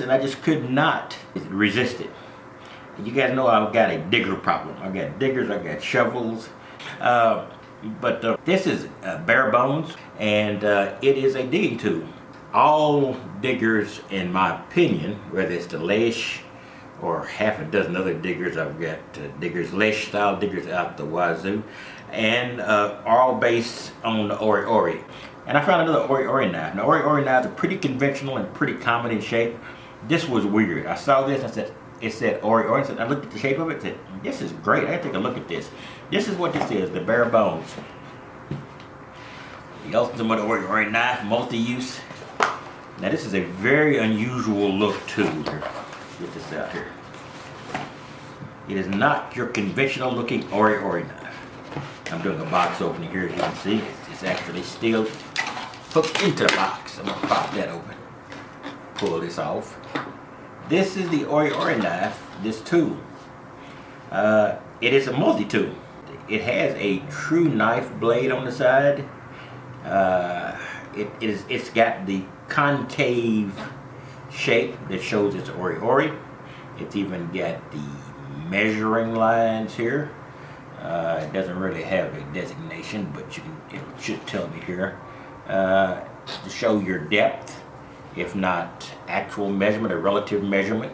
and I just could not resist it. You guys know I've got a digger problem. I've got diggers, I've got shovels. But this is Barebones, and it is a digging tool. All diggers, in my opinion, whether it's the Lesh or half a dozen other diggers, I've got diggers, Lesh style diggers out the wazoo, and are all based on the Hori Hori. And I found another Hori Hori knife. Now, Hori Hori knives are pretty conventional and pretty common in shape. This was weird. I saw this, I said, it said Hori Hori. I looked at the shape of it and said, this is great. I gotta take a look at this. This is what this is, the Barebones. The ultimate Hori Hori knife, multi-use. Now this is a very unusual look tool here. Get this out here. It is not your conventional looking Hori Hori knife. I'm doing a box opening here, as you can see. It's actually still hooked into the box. I'm gonna pop that open. Pull this off. This is the Hori Hori knife, this tool. It is a multi-tool. It has a true knife blade on the side. It's got the concave shape that shows it's Hori Hori. It's even got the measuring lines here. It doesn't really have a designation, but it should tell me here to show your depth, if not actual measurement or relative measurement.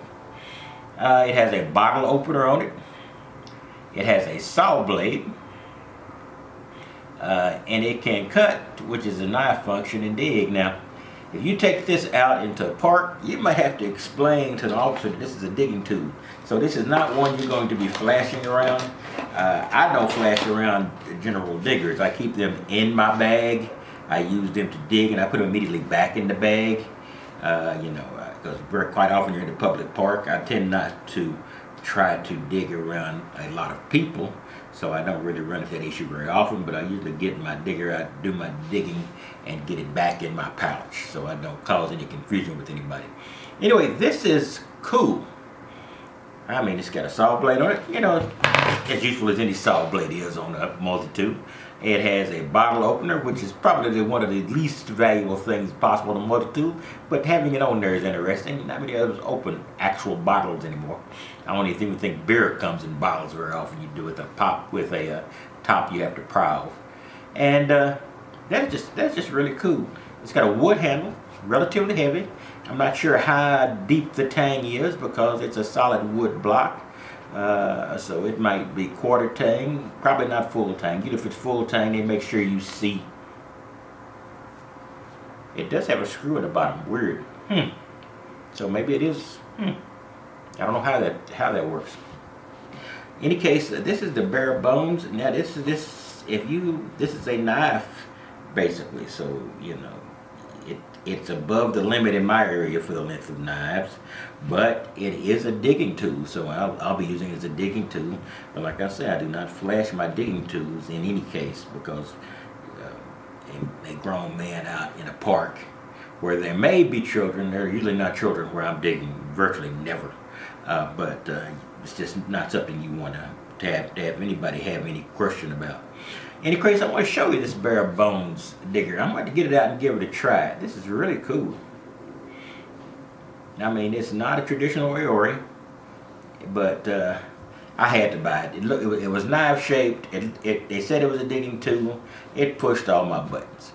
It has a bottle opener on it. It has a saw blade, and it can cut, which is a knife function, and dig. Now, if you take this out into a park, you might have to explain to the officer that this is a digging tool. So this is not one you're going to be flashing around. I don't flash around general diggers. I keep them in my bag. I use them to dig, and I put them immediately back in the bag. Because very quite often you're in a public park. I tend not to try to dig around a lot of people, so I don't really run into that issue very often, but I usually get my digger out, do my digging, and get it back in my pouch, so I don't cause any confusion with anybody. Anyway, this is cool. I mean, it's got a saw blade on it, as useful as any saw blade is on a multi-tool. It has a bottle opener, which is probably one of the least valuable things possible on a multi-tool, but having it on there is interesting. Not many others open actual bottles anymore. I don't even think beer comes in bottles very often. You do with a pop with a top you have to pry off, and that's just really cool. It's got a wood handle, relatively heavy. I'm not sure how deep the tang is because it's a solid wood block. So it might be quarter tang, probably not full tang. If it's full tang, then make sure you see. It does have a screw at the bottom. Weird. So maybe it is. I don't know how that works. In any case, this is the Barebones. Now this is a knife basically. So it's above the limit in my area for the length of knives, but it is a digging tool, so I'll be using it as a digging tool. But like I said, I do not flash my digging tools in any case, because a grown man out in a park where there may be children, they're usually not children where I'm digging, virtually never. But it's just not something you want to have anybody have any question about. In any case, I want to show you this Barebones digger. I'm going to get it out and give it a try. This is really cool. I mean, it's not a traditional Hori Hori, but I had to buy it. It was knife shaped. They said it was a digging tool. It pushed all my buttons.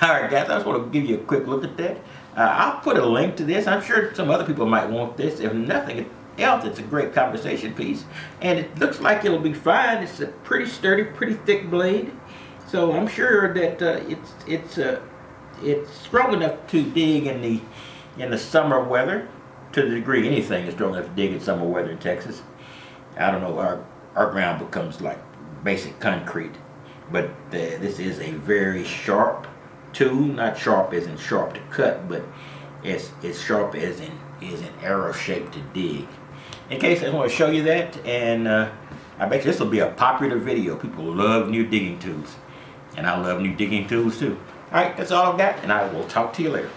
All right, guys, I just want to give you a quick look at that. I'll put a link to this. I'm sure some other people might want this. If nothing else, it's a great conversation piece, and it looks like it'll be fine. It's a pretty sturdy, pretty thick blade, so I'm sure that it's strong enough to dig in the summer weather, to the degree anything is strong enough to dig in summer weather in Texas. I don't know, our ground becomes like basic concrete, but this is a very sharp tool. Not sharp as in sharp to cut, but it's sharp as in arrow shape to dig. In case I want to show you that, and I bet you this will be a popular video. People love new digging tools, and I love new digging tools too. Alright, that's all I've got, and I will talk to you later.